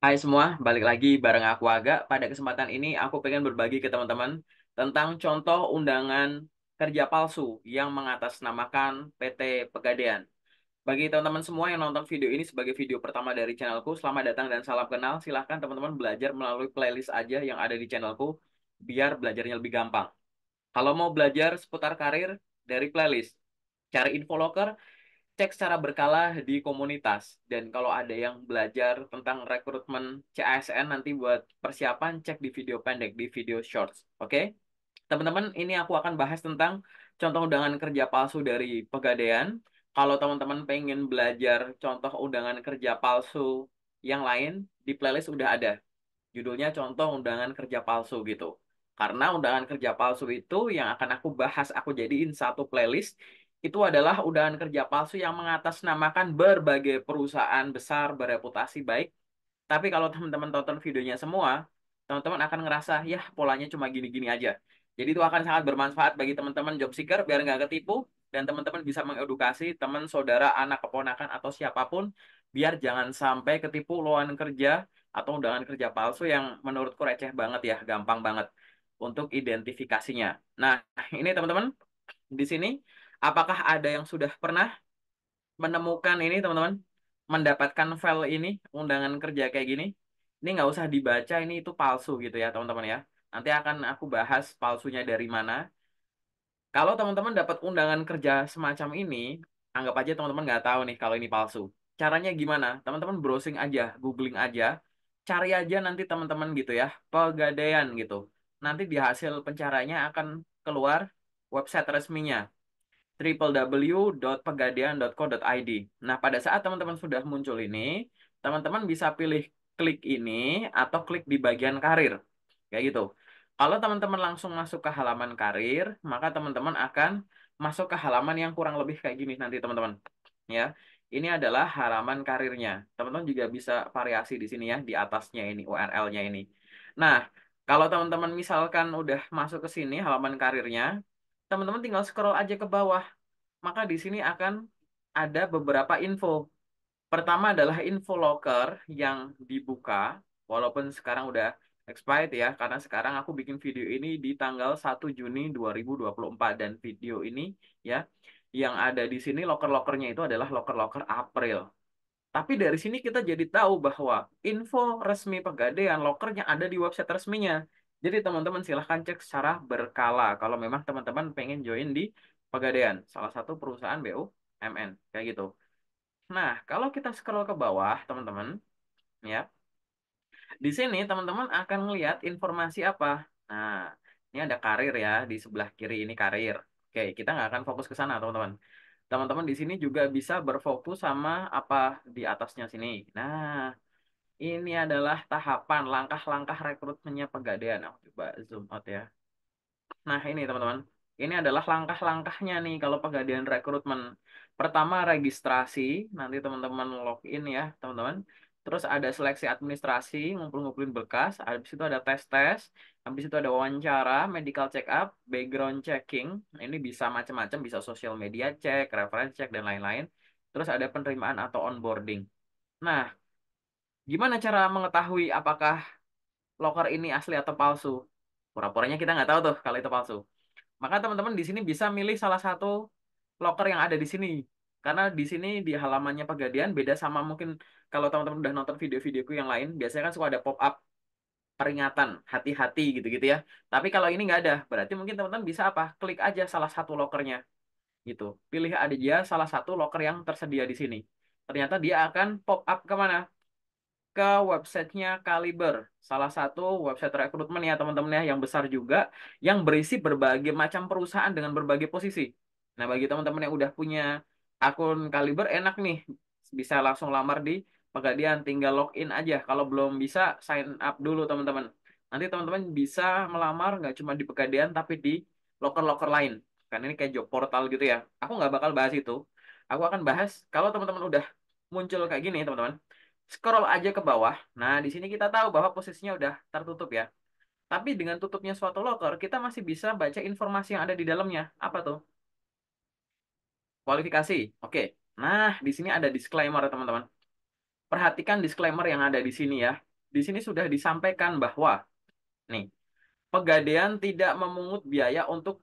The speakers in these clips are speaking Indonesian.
Hai semua, balik lagi bareng aku Aga. Pada kesempatan ini aku pengen berbagi ke teman-teman tentang contoh undangan kerja palsu yang mengatasnamakan PT Pegadaian. Bagi teman-teman semua yang nonton video ini sebagai video pertama dari channelku, selamat datang dan salam kenal. Silahkan teman-teman belajar melalui playlist aja yang ada di channelku, biar belajarnya lebih gampang. Kalau mau belajar seputar karir, dari playlist. Cari info loker, cek secara berkala di komunitas. Dan kalau ada yang belajar tentang rekrutmen CASN nanti buat persiapan, cek di video pendek, di video shorts. Oke? Teman-teman, ini aku akan bahas tentang contoh undangan kerja palsu dari Pegadaian. Kalau teman-teman pengen belajar contoh undangan kerja palsu yang lain, di playlist udah ada. Judulnya contoh undangan kerja palsu gitu. Karena undangan kerja palsu itu yang akan aku bahas, aku jadiin satu playlist, itu adalah undangan kerja palsu yang mengatasnamakan berbagai perusahaan besar bereputasi baik. Tapi kalau teman-teman tonton videonya semua, teman-teman akan ngerasa, ya polanya cuma gini-gini aja. Jadi itu akan sangat bermanfaat bagi teman-teman job seeker biar nggak ketipu, dan teman-teman bisa mengedukasi teman, saudara, anak, keponakan, atau siapapun, biar jangan sampai ketipu lowongan kerja atau undangan kerja palsu yang menurutku receh banget ya, gampang banget untuk identifikasinya. Nah, ini teman-teman, di sini apakah ada yang sudah pernah menemukan ini teman-teman, mendapatkan file ini, undangan kerja kayak gini? Ini nggak usah dibaca, ini itu palsu gitu ya teman-teman ya. Nanti akan aku bahas palsunya dari mana. Kalau teman-teman dapat undangan kerja semacam ini, anggap aja teman-teman nggak tahu nih kalau ini palsu. Caranya gimana? Teman-teman browsing aja, googling aja, cari aja nanti teman-teman gitu ya, Pegadaian gitu. Nanti di hasil pencariannya akan keluar website resminya www.pegadaian.co.id. Nah, pada saat teman-teman sudah muncul ini, teman-teman bisa pilih klik ini atau klik di bagian karir. Kayak gitu. Kalau teman-teman langsung masuk ke halaman karir, maka teman-teman akan masuk ke halaman yang kurang lebih kayak gini nanti teman-teman. Ya. Ini adalah halaman karirnya. Teman-teman juga bisa variasi di sini ya, di atasnya ini URL-nya ini. Nah, kalau teman-teman misalkan udah masuk ke sini halaman karirnya, teman-teman tinggal scroll aja ke bawah. Maka di sini akan ada beberapa info. Pertama adalah info locker yang dibuka, walaupun sekarang udah expired ya, karena sekarang aku bikin video ini di tanggal 1 Juni 2024 dan video ini ya, yang ada di sini locker-lockernya itu adalah locker-locker April. Tapi dari sini kita jadi tahu bahwa info resmi Pegadaian lockernya ada di website resminya. Jadi teman-teman silahkan cek secara berkala kalau memang teman-teman pengen join di Pegadaian, salah satu perusahaan BUMN, kayak gitu. Nah, kalau kita scroll ke bawah, teman-teman, ya, di sini teman-teman akan melihat informasi apa. Nah, ini ada karir ya, di sebelah kiri ini karir. Oke, kita nggak akan fokus ke sana, teman-teman. Teman-teman di sini juga bisa berfokus sama apa di atasnya sini. Nah, ini adalah tahapan langkah-langkah rekrutmennya Pegadaian. Aku coba zoom out ya. Nah, ini teman-teman. Ini adalah langkah-langkahnya nih kalau Pegadaian rekrutmen. Pertama registrasi, nanti teman-teman login ya, teman-teman. Terus ada seleksi administrasi, ngumpul-ngumpulin berkas. Habis itu ada tes-tes. Habis itu ada wawancara, medical check up, background checking. Ini bisa macam-macam, bisa social media check, reference check, dan lain-lain. Terus ada penerimaan atau onboarding. Nah, gimana cara mengetahui apakah loker ini asli atau palsu? Pura-puranya kita nggak tahu tuh kalau itu palsu. Maka teman-teman di sini bisa milih salah satu loker yang ada di sini. Karena di sini di halamannya Pegadaian beda sama mungkin kalau teman-teman udah nonton video-videoku yang lain, biasanya kan suka ada pop-up peringatan, hati-hati gitu-gitu ya. Tapi kalau ini nggak ada, berarti mungkin teman-teman bisa apa? Klik aja salah satu lokernya gitu. Pilih aja salah satu loker yang tersedia di sini. Ternyata dia akan pop up kemana? Ke websitenya Kaliber, salah satu website rekrutmen ya teman-teman ya, yang besar juga, yang berisi berbagai macam perusahaan dengan berbagai posisi. Nah, bagi teman-teman yang udah punya akun Kaliber, enak nih, bisa langsung lamar di Pegadaian, tinggal login aja. Kalau belum bisa, sign up dulu teman-teman. Nanti teman-teman bisa melamar nggak cuma di Pegadaian, tapi di loker-loker lain. Kan ini kayak job portal gitu ya. Aku nggak bakal bahas itu. Aku akan bahas kalau teman-teman udah muncul kayak gini, teman-teman. Scroll aja ke bawah. Nah, di sini kita tahu bahwa posisinya udah tertutup ya. Tapi dengan tutupnya suatu loker, kita masih bisa baca informasi yang ada di dalamnya. Apa tuh? Kualifikasi. Oke. Nah, di sini ada disclaimer, teman-teman. Perhatikan disclaimer yang ada di sini ya. di sini sudah disampaikan bahwa nih, Pegadaian tidak memungut biaya untuk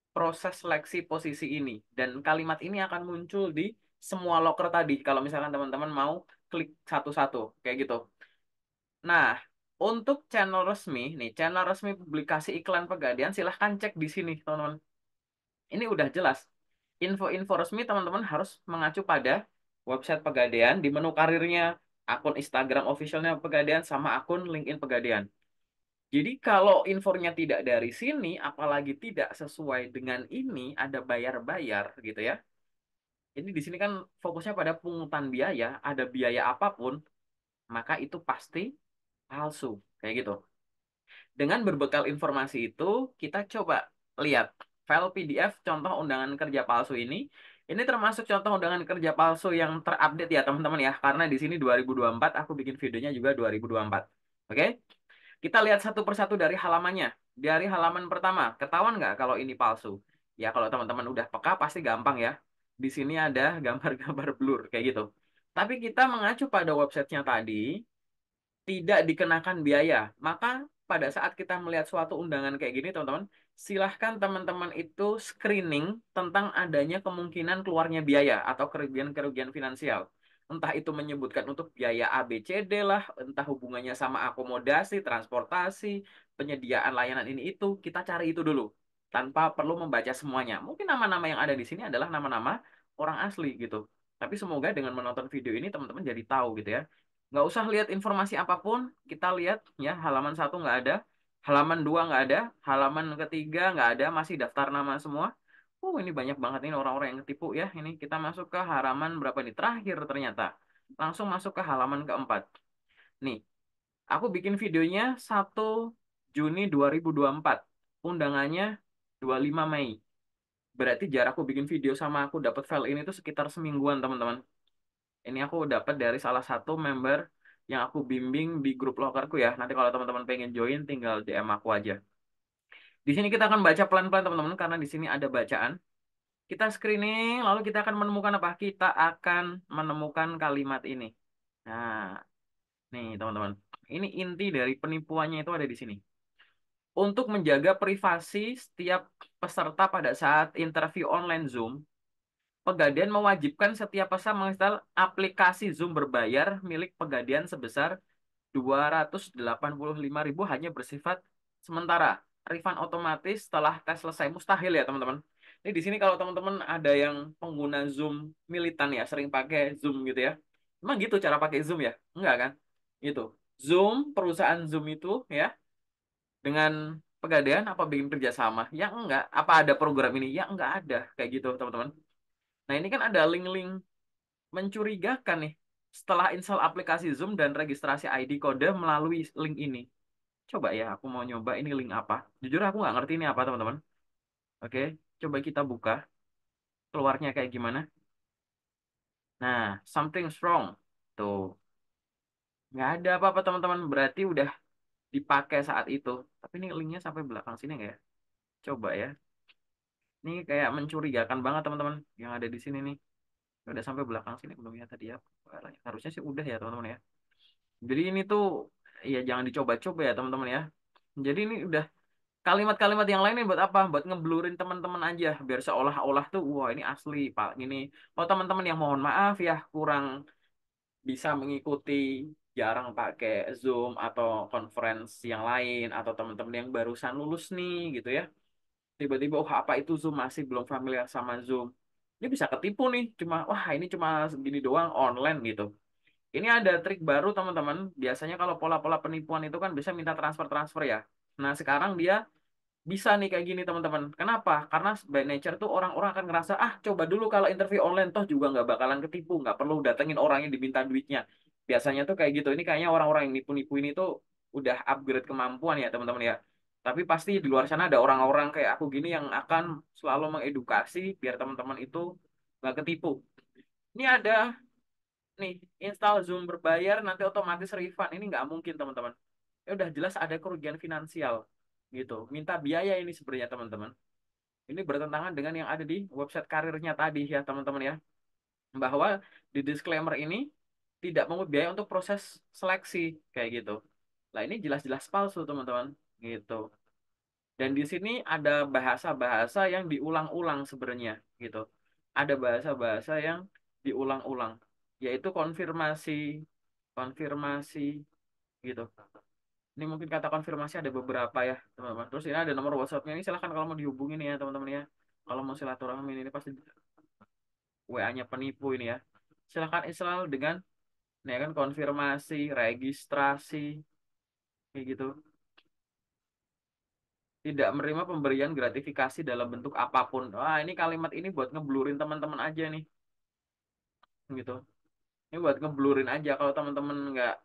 proses seleksi posisi ini. Dan kalimat ini akan muncul di semua loker tadi. Kalau misalkan teman-teman mau klik satu-satu, kayak gitu. Nah, untuk channel resmi, nih, channel resmi publikasi iklan Pegadaian, silahkan cek di sini, teman-teman. Ini udah jelas. Info-info resmi teman-teman harus mengacu pada website Pegadaian, di menu karirnya, akun Instagram officialnya Pegadaian, sama akun LinkedIn Pegadaian. Jadi kalau infonya tidak dari sini, apalagi tidak sesuai dengan ini, ada bayar-bayar gitu ya. Ini di sini kan fokusnya pada pungutan biaya, ada biaya apapun, maka itu pasti palsu, kayak gitu. Dengan berbekal informasi itu, kita coba lihat file PDF contoh undangan kerja palsu ini. Ini termasuk contoh undangan kerja palsu yang terupdate ya teman-teman ya, karena di sini 2024, aku bikin videonya juga 2024. Oke? Kita lihat satu persatu dari halamannya. Dari halaman pertama, ketahuan nggak kalau ini palsu? Ya, kalau teman-teman udah peka pasti gampang ya. Di sini ada gambar-gambar blur kayak gitu. Tapi kita mengacu pada websitenya tadi, tidak dikenakan biaya. Maka pada saat kita melihat suatu undangan kayak gini, teman-teman, silahkan teman-teman itu screening tentang adanya kemungkinan keluarnya biaya atau kerugian-kerugian finansial. Entah itu menyebutkan untuk biaya A, B, C, D lah, entah hubungannya sama akomodasi, transportasi, penyediaan layanan ini itu, kita cari itu dulu. Tanpa perlu membaca semuanya. Mungkin nama-nama yang ada di sini adalah nama-nama orang asli gitu. Tapi semoga dengan menonton video ini teman-teman jadi tahu gitu ya. Nggak usah lihat informasi apapun, kita lihat ya halaman satu nggak ada, halaman dua nggak ada, halaman ketiga nggak ada, masih daftar nama semua. Ini banyak banget ini orang-orang yang ketipu ya. Ini kita masuk ke halaman berapa nih? Terakhir ternyata. Langsung masuk ke halaman keempat. Nih, aku bikin videonya 1 Juni 2024. Undangannya 25 Mei. Berarti jarak aku bikin video sama aku dapat file ini tuh sekitar semingguan, teman-teman. Ini aku dapat dari salah satu member yang aku bimbing di grup lokerku ya. Nanti kalau teman-teman pengen join, tinggal DM aku aja. Di sini kita akan baca pelan-pelan teman-teman, karena di sini ada bacaan. Kita screening, lalu kita akan menemukan apa? Kita akan menemukan kalimat ini. Nah, nih teman-teman. Ini inti dari penipuannya itu ada di sini. Untuk menjaga privasi setiap peserta pada saat interview online Zoom, Pegadaian mewajibkan setiap peserta menginstal aplikasi Zoom berbayar milik Pegadaian sebesar 285.000 hanya bersifat sementara. Refund otomatis setelah tes selesai. Mustahil ya teman-teman. Ini di sini kalau teman-teman ada yang pengguna Zoom militan ya, sering pakai Zoom gitu ya. Emang gitu cara pakai Zoom ya? Enggak kan? Gitu. Zoom, perusahaan Zoom itu ya, dengan Pegadaian apa bikin kerjasama? Ya enggak. Apa ada program ini? Ya enggak ada. Kayak gitu teman-teman. Nah ini kan ada link-link mencurigakan nih. Setelah install aplikasi Zoom dan registrasi ID kode melalui link ini. Coba ya, aku mau nyoba ini link apa. Jujur aku nggak ngerti ini apa, teman-teman. Oke, coba kita buka. Keluarnya kayak gimana. Nah, something's wrong. Tuh, nggak ada apa-apa, teman-teman. Berarti udah dipakai saat itu. Tapi ini linknya sampai belakang sini nggak ya? Coba ya. Ini kayak mencurigakan banget, teman-teman. Yang ada di sini nih. Udah sampai belakang sini belum ya tadi ya? Harusnya sih udah ya, teman-teman ya. Jadi ini tuh ya jangan dicoba-coba ya teman-teman ya. Jadi ini udah kalimat-kalimat yang lain ini buat apa? Buat ngeblurin teman-teman aja biar seolah-olah tuh wah ini asli Pak. Ini oh teman-teman yang mohon maaf ya kurang bisa mengikuti, jarang pakai Zoom atau conference yang lain, atau teman-teman yang barusan lulus nih gitu ya. Tiba-tiba oh apa itu Zoom, masih belum familiar sama Zoom. Ini bisa ketipu nih, cuma wah ini cuma segini doang online gitu. Ini ada trik baru teman-teman. Biasanya kalau pola-pola penipuan itu kan bisa minta transfer-transfer ya. Nah sekarang dia bisa nih kayak gini teman-teman. Kenapa? Karena by nature tuh orang-orang akan ngerasa, ah coba dulu kalau interview online toh juga nggak bakalan ketipu. Nggak perlu datengin orang yang diminta duitnya. Biasanya tuh kayak gitu. Ini kayaknya orang-orang yang nipu-nipu ini tuh udah upgrade kemampuan ya teman-teman ya. Tapi pasti di luar sana ada orang-orang kayak aku gini yang akan selalu mengedukasi biar teman-teman itu nggak ketipu. Ini ada nih install Zoom berbayar nanti otomatis refund, ini nggak mungkin teman-teman. Ya udah jelas ada kerugian finansial gitu, minta biaya ini sebenarnya teman-teman. Ini bertentangan dengan yang ada di website karirnya tadi ya teman-teman ya, bahwa di disclaimer ini tidak mengut biaya untuk proses seleksi kayak gitu. Nah, ini jelas-jelas palsu, teman-teman. Gitu. Dan di sini ada bahasa-bahasa yang diulang-ulang sebenarnya gitu. Ada bahasa-bahasa yang diulang-ulang, yaitu konfirmasi, konfirmasi gitu. Ini mungkin kata konfirmasi ada beberapa ya, teman-teman. Terus ini ada nomor WhatsApp-nya ini, silahkan kalau mau dihubungin ya, teman-teman ya. Kalau mau silaturahmi ini pasti WA-nya penipu ini ya. Silahkan install dengan ini ya kan konfirmasi, registrasi kayak gitu. Tidak menerima pemberian gratifikasi dalam bentuk apapun. Wah, ini kalimat ini buat ngeblurin teman-teman aja nih, gitu. Ini buat ngeblurin aja kalau teman-teman nggak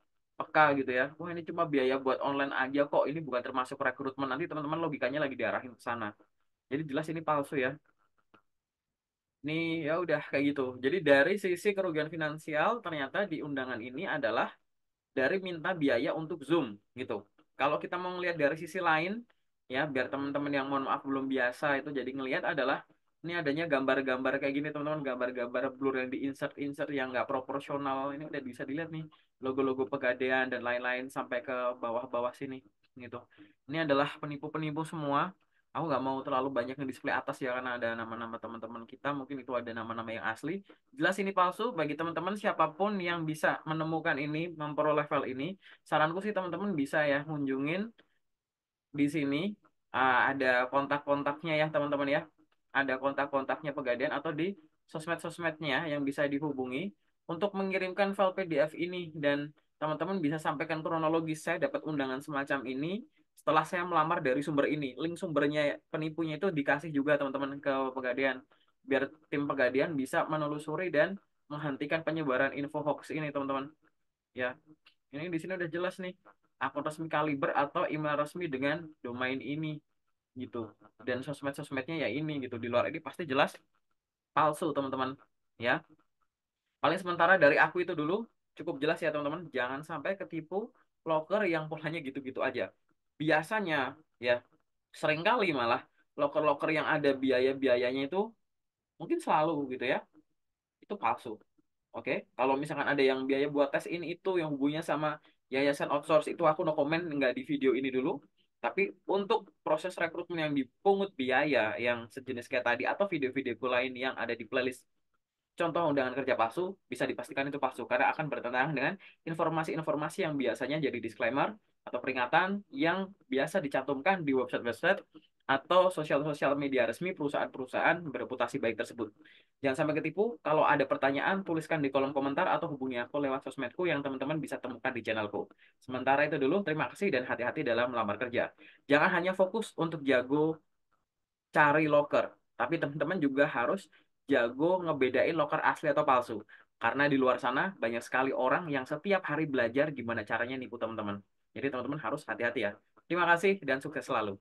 peka gitu ya. Wah, ini cuma biaya buat online aja kok. Ini bukan termasuk rekrutmen. Nanti teman-teman logikanya lagi diarahin ke sana. Jadi jelas ini palsu ya. Ini ya udah kayak gitu. Jadi dari sisi kerugian finansial ternyata di undangan ini adalah dari minta biaya untuk Zoom gitu. Kalau kita mau ngelihat dari sisi lain ya, biar teman-teman yang mohon maaf belum biasa itu jadi ngelihat adalah ini adanya gambar-gambar kayak gini teman-teman, gambar-gambar blur yang di-insert-insert yang nggak proporsional. Ini udah bisa dilihat nih logo-logo Pegadaian dan lain-lain sampai ke bawah-bawah sini gitu. Ini adalah penipu-penipu semua. Aku nggak mau terlalu banyak display atas ya karena ada nama-nama teman-teman kita, mungkin itu ada nama-nama yang asli. Jelas ini palsu. Bagi teman-teman siapapun yang bisa menemukan ini, memperoleh file ini, saranku sih teman-teman bisa ya kunjungin di sini. Ada kontak-kontaknya ya teman-teman ya. Ada kontak-kontaknya Pegadaian atau di sosmed-sosmednya yang bisa dihubungi untuk mengirimkan file PDF ini, dan teman-teman bisa sampaikan kronologis saya dapat undangan semacam ini setelah saya melamar dari sumber ini. Link sumbernya penipunya itu dikasih juga teman-teman ke Pegadaian biar tim Pegadaian bisa menelusuri dan menghentikan penyebaran info hoax ini, teman-teman. Ya, ini di sini udah jelas nih. Akun resmi Kaliber atau email resmi dengan domain ini gitu. Dan sosmed-sosmednya ya ini gitu. Di luar ini pasti jelas palsu, teman-teman. Ya, paling sementara dari aku itu dulu cukup jelas ya, teman-teman. Jangan sampai ketipu loker yang polanya gitu-gitu aja. Biasanya ya, seringkali malah loker-loker yang ada biaya-biayanya itu mungkin selalu gitu ya, itu palsu. Oke, kalau misalkan ada yang biaya buat tes ini itu yang hubungannya sama yayasan outsource, itu aku no comment, nggak di video ini dulu. Tapi untuk proses rekrutmen yang dipungut biaya yang sejenis kayak tadi atau video-videoku lain yang ada di playlist contoh undangan kerja palsu, bisa dipastikan itu palsu karena akan bertentangan dengan informasi-informasi yang biasanya jadi disclaimer atau peringatan yang biasa dicantumkan di website-website atau sosial-sosial media resmi perusahaan-perusahaan bereputasi baik tersebut. Jangan sampai ketipu. Kalau ada pertanyaan, tuliskan di kolom komentar atau hubungi aku lewat sosmedku yang teman-teman bisa temukan di channelku. Sementara itu dulu, terima kasih dan hati-hati dalam melamar kerja. Jangan hanya fokus untuk jago cari loker, tapi teman-teman juga harus jago ngebedain loker asli atau palsu. Karena di luar sana banyak sekali orang yang setiap hari belajar gimana caranya nipu teman-teman. Jadi teman-teman harus hati-hati ya. Terima kasih dan sukses selalu.